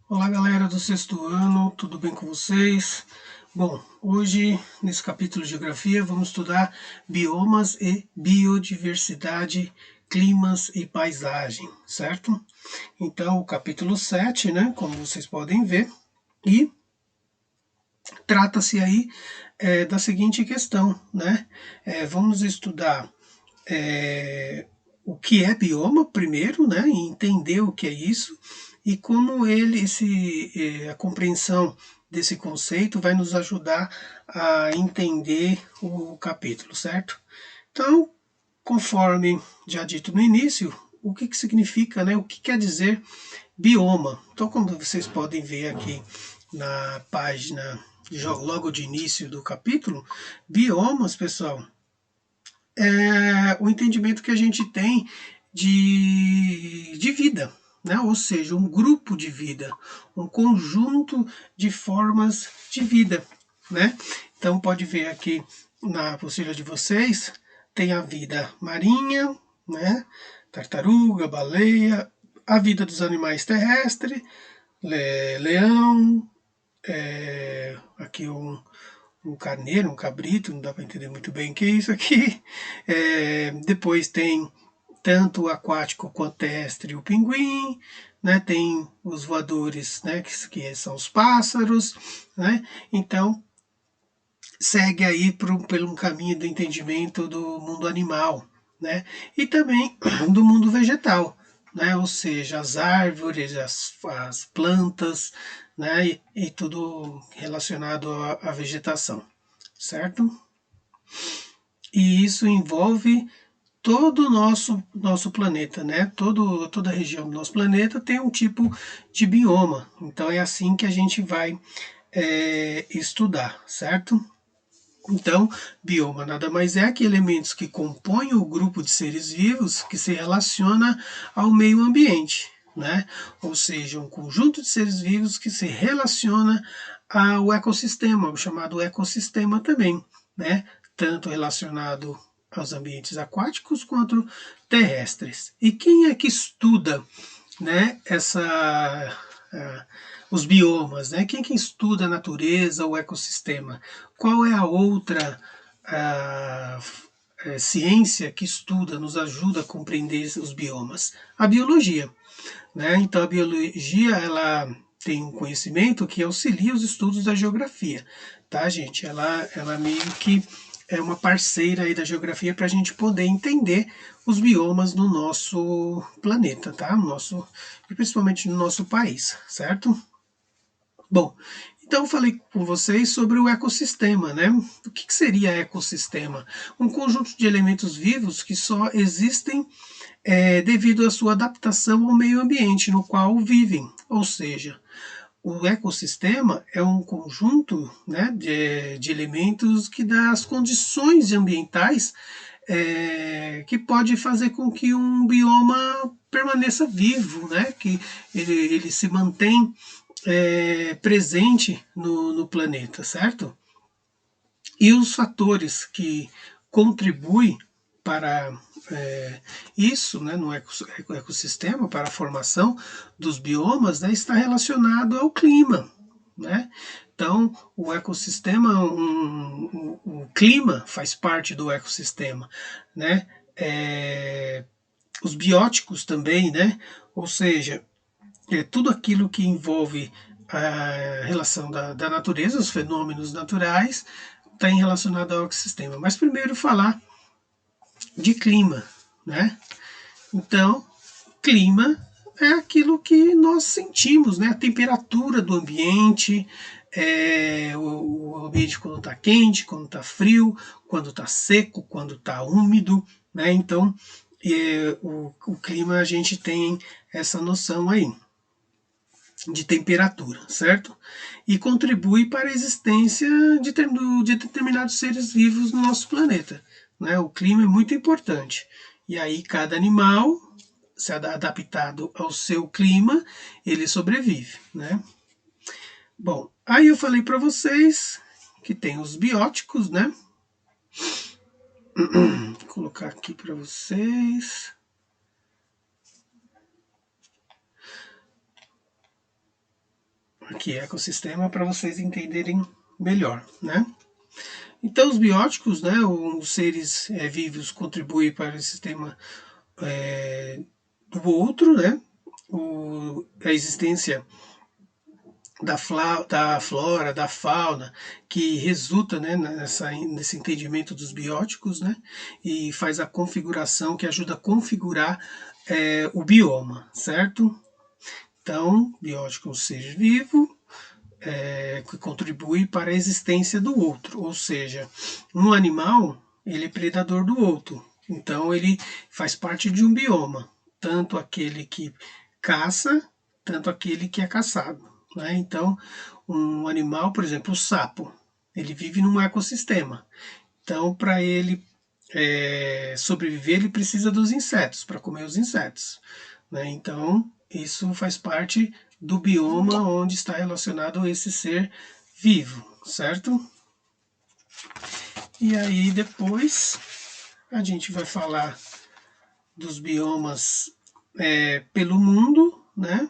Olá galera do sexto ano, tudo bem com vocês? Bom, hoje nesse capítulo de Geografia vamos estudar biomas e biodiversidade, climas e paisagem, certo? Então o capítulo 7, né, como vocês podem ver, e trata-se aí da seguinte questão, né? Vamos estudar o que é bioma primeiro, né, e entender o que é isso e como a compreensão desse conceito vai nos ajudar a entender o capítulo, certo? Então, conforme já dito no início, o que significa, né, o que quer dizer bioma? Então, como vocês podem ver aqui na página logo de início do capítulo, biomas, pessoal, o entendimento que a gente tem de vida, né? Ou seja, um grupo de vida, um conjunto de formas de vida, né? Então pode ver aqui na apostila de vocês, tem a vida marinha, né? Tartaruga, baleia, a vida dos animais terrestres, leão, aqui um carneiro, um cabrito, não dá para entender muito bem o que é isso aqui. Depois tem tanto o aquático quanto terrestre o pinguim, né? Tem os voadores, né? Que são os pássaros, né? Então segue aí pelo caminho do entendimento do mundo animal, né? E também do mundo vegetal, né? Ou seja, as árvores, as plantas, né? E tudo relacionado à vegetação, certo? E isso envolve todo o nosso planeta, né? Toda a região do nosso planeta tem um tipo de bioma. Então é assim que a gente vai estudar, certo? Então, bioma nada mais é que elementos que compõem o grupo de seres vivos que se relaciona ao meio ambiente, né? Ou seja, um conjunto de seres vivos que se relaciona ao ecossistema, o chamado ecossistema também, né? Tanto relacionado aos ambientes aquáticos quanto terrestres. E quem é que estuda, né, os biomas, né? Quem que estuda a natureza, o ecossistema? Qual é a outra a, ciência que estuda, nos ajuda a compreender os biomas? A biologia, né? Então a biologia ela tem um conhecimento que auxilia os estudos da geografia, tá, gente? Ela meio que é uma parceira aí da geografia para a gente poder entender os biomas no nosso planeta, tá? E principalmente no nosso país, certo? Bom, então eu falei com vocês sobre o ecossistema, né? O que seria ecossistema? Um conjunto de elementos vivos que só existem devido à sua adaptação ao meio ambiente no qual vivem. Ou seja, o ecossistema é um conjunto, né, de elementos que dá as condições ambientais que pode fazer com que um bioma permaneça vivo, né, que ele se mantém presente no planeta, certo? E os fatores que contribuem para isso, né, no ecossistema, para a formação dos biomas, né, está relacionado ao clima, né? Então, o ecossistema, o clima faz parte do ecossistema, né? Os bióticos também, né? Ou seja, tudo aquilo que envolve a relação da natureza, os fenômenos naturais, está relacionado ao ecossistema. Mas primeiro falar de clima, né? Então, clima é aquilo que nós sentimos, né? A temperatura do ambiente, o ambiente quando está quente, quando está frio, quando está seco, quando está úmido, né? Então, o clima a gente tem essa noção aí de temperatura, certo? E contribui para a existência de determinados seres vivos no nosso planeta. Né? O clima é muito importante. E aí cada animal, se adaptado ao seu clima, ele sobrevive. Né? Bom, aí eu falei para vocês que tem os bióticos, né? Vou colocar aqui para vocês. . aqui ecossistema para vocês entenderem melhor, né? Então os bióticos, né, os seres vivos contribuem para o sistema do outro, né? A existência da flora, da fauna, que resulta, né, nesse entendimento dos bióticos, né, e faz a configuração, que ajuda a configurar o bioma, certo? Então, biótico é um ser vivo que contribui para a existência do outro, ou seja, um animal ele é predador do outro, então ele faz parte de um bioma, tanto aquele que caça, tanto aquele que é caçado, né? Então, um animal, por exemplo, o sapo, ele vive num ecossistema, então para ele sobreviver ele precisa dos insetos para comer os insetos, né? Então isso faz parte do bioma onde está relacionado esse ser vivo, certo? E aí depois a gente vai falar dos biomas pelo mundo, né?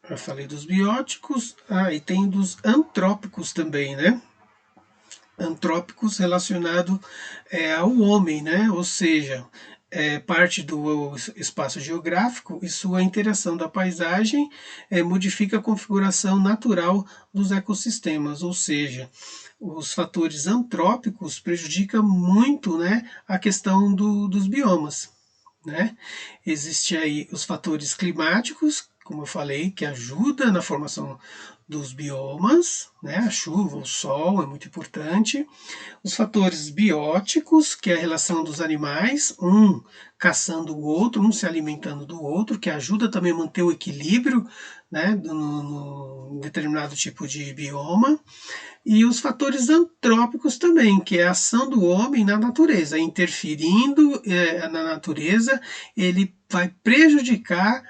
Já falei dos bióticos, e tem dos antrópicos também, né? Antrópicos relacionado ao homem, né? Ou seja, parte do espaço geográfico e sua interação da paisagem modifica a configuração natural dos ecossistemas, ou seja, os fatores antrópicos prejudicam muito, né, a questão dos biomas, né? Existem aí os fatores climáticos, como eu falei, que ajuda na formação dos biomas, né? A chuva, o sol é muito importante. Os fatores bióticos, que é a relação dos animais, um caçando o outro, um se alimentando do outro, que ajuda também a manter o equilíbrio, né, no determinado tipo de bioma. E os fatores antrópicos também, que é a ação do homem na natureza, interferindo na natureza, ele vai prejudicar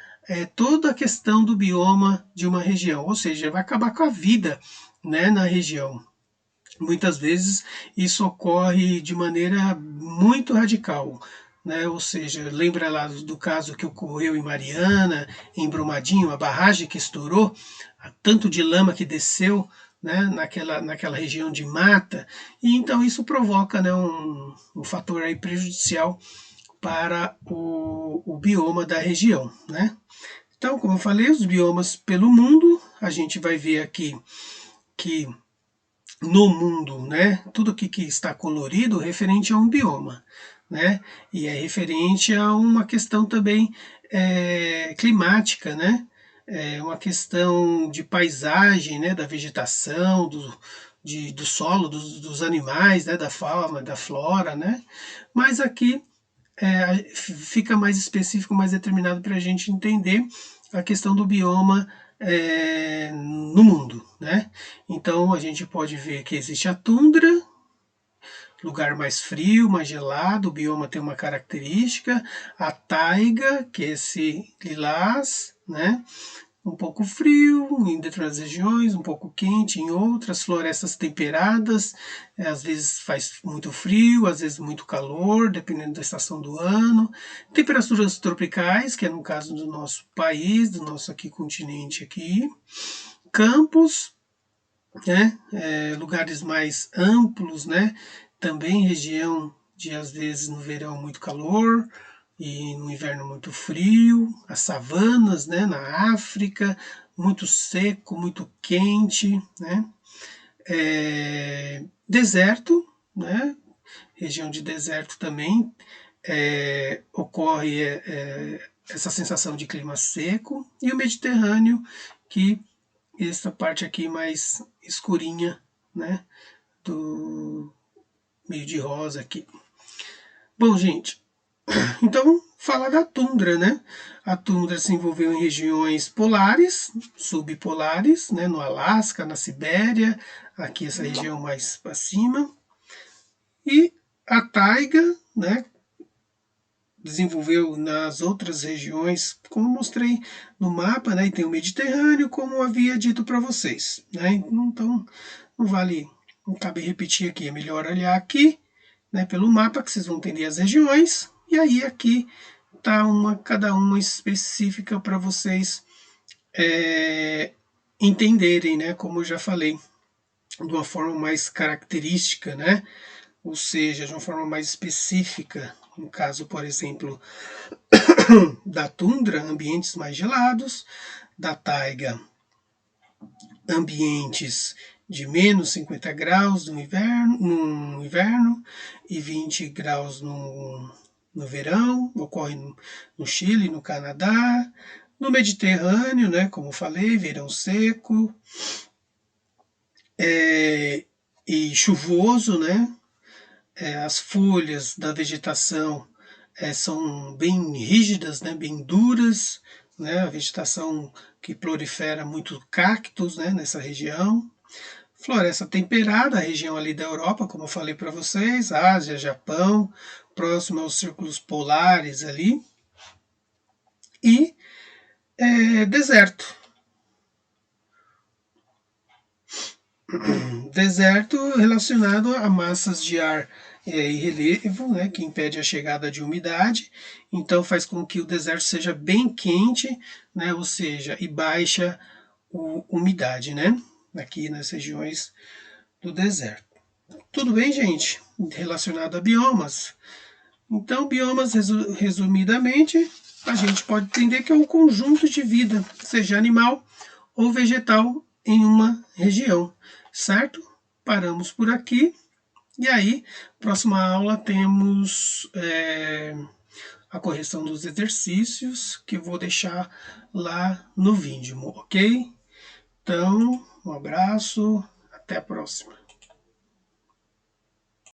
toda a questão do bioma de uma região, ou seja, vai acabar com a vida, né, na região. Muitas vezes isso ocorre de maneira muito radical, né? Ou seja, lembra lá do caso que ocorreu em Mariana, em Brumadinho, a barragem que estourou, tanto de lama que desceu, né, naquela região de mata, e então isso provoca, né, um fator aí prejudicial para o bioma da região, né? Então, como eu falei, os biomas pelo mundo, a gente vai ver aqui que no mundo, né, tudo que está colorido referente a um bioma, né, e é referente a uma questão também climática, né, uma questão de paisagem, né, da vegetação, do solo, dos animais, né, da fauna, da flora, né, mas aqui fica mais específico, mais determinado para a gente entender a questão do bioma no mundo, né? Então a gente pode ver que existe a tundra, lugar mais frio, mais gelado, o bioma tem uma característica, a taiga, que é esse lilás, né? Um pouco frio em determinadas regiões, um pouco quente em outras, florestas temperadas, às vezes faz muito frio, às vezes muito calor, dependendo da estação do ano. Temperaturas tropicais, que é no caso do nosso país, do nosso aqui continente aqui. Campos, né, lugares mais amplos, né, também região de às vezes no verão muito calor, e no inverno muito frio, as savanas, né, na África, muito seco, muito quente, né, deserto, né, região de deserto também ocorre essa sensação de clima seco, e o Mediterrâneo, que essa parte aqui mais escurinha, né, do meio de rosa aqui. Bom, gente, então, falar da tundra, né? A tundra se envolveu em regiões polares, subpolares, né? No Alasca, na Sibéria, aqui essa região mais para cima. E a taiga, né? Desenvolveu nas outras regiões, como mostrei no mapa, né? E tem o Mediterrâneo, como havia dito para vocês, né? Então, não vale, não cabe repetir aqui, é melhor olhar aqui, né? Pelo mapa que vocês vão entender as regiões. E aí aqui botar cada uma específica para vocês entenderem, né? Como eu já falei, de uma forma mais característica, né? Ou seja, de uma forma mais específica. No caso, por exemplo, da tundra, ambientes mais gelados, da taiga, ambientes de menos 50 graus no inverno e 20 graus no verão, ocorre no Chile, no Canadá, no Mediterrâneo, né, como falei, verão seco e chuvoso, né, as folhas da vegetação são bem rígidas, né, bem duras, né, a vegetação que prolifera muito cactos, né, nessa região. Floresta temperada, a região ali da Europa, como eu falei para vocês, Ásia, Japão, próximo aos círculos polares ali. E deserto. Deserto relacionado a massas de ar e relevo, né, que impede a chegada de umidade, então faz com que o deserto seja bem quente, né, ou seja, e baixa umidade, né, aqui nas regiões do deserto. Tudo bem, gente? Relacionado a biomas. Então, biomas, resumidamente, a gente pode entender que é um conjunto de vida, seja animal ou vegetal, em uma região, certo? Paramos por aqui. E aí, próxima aula temos a correção dos exercícios, que eu vou deixar lá no vídeo, ok? Então, um abraço, até a próxima.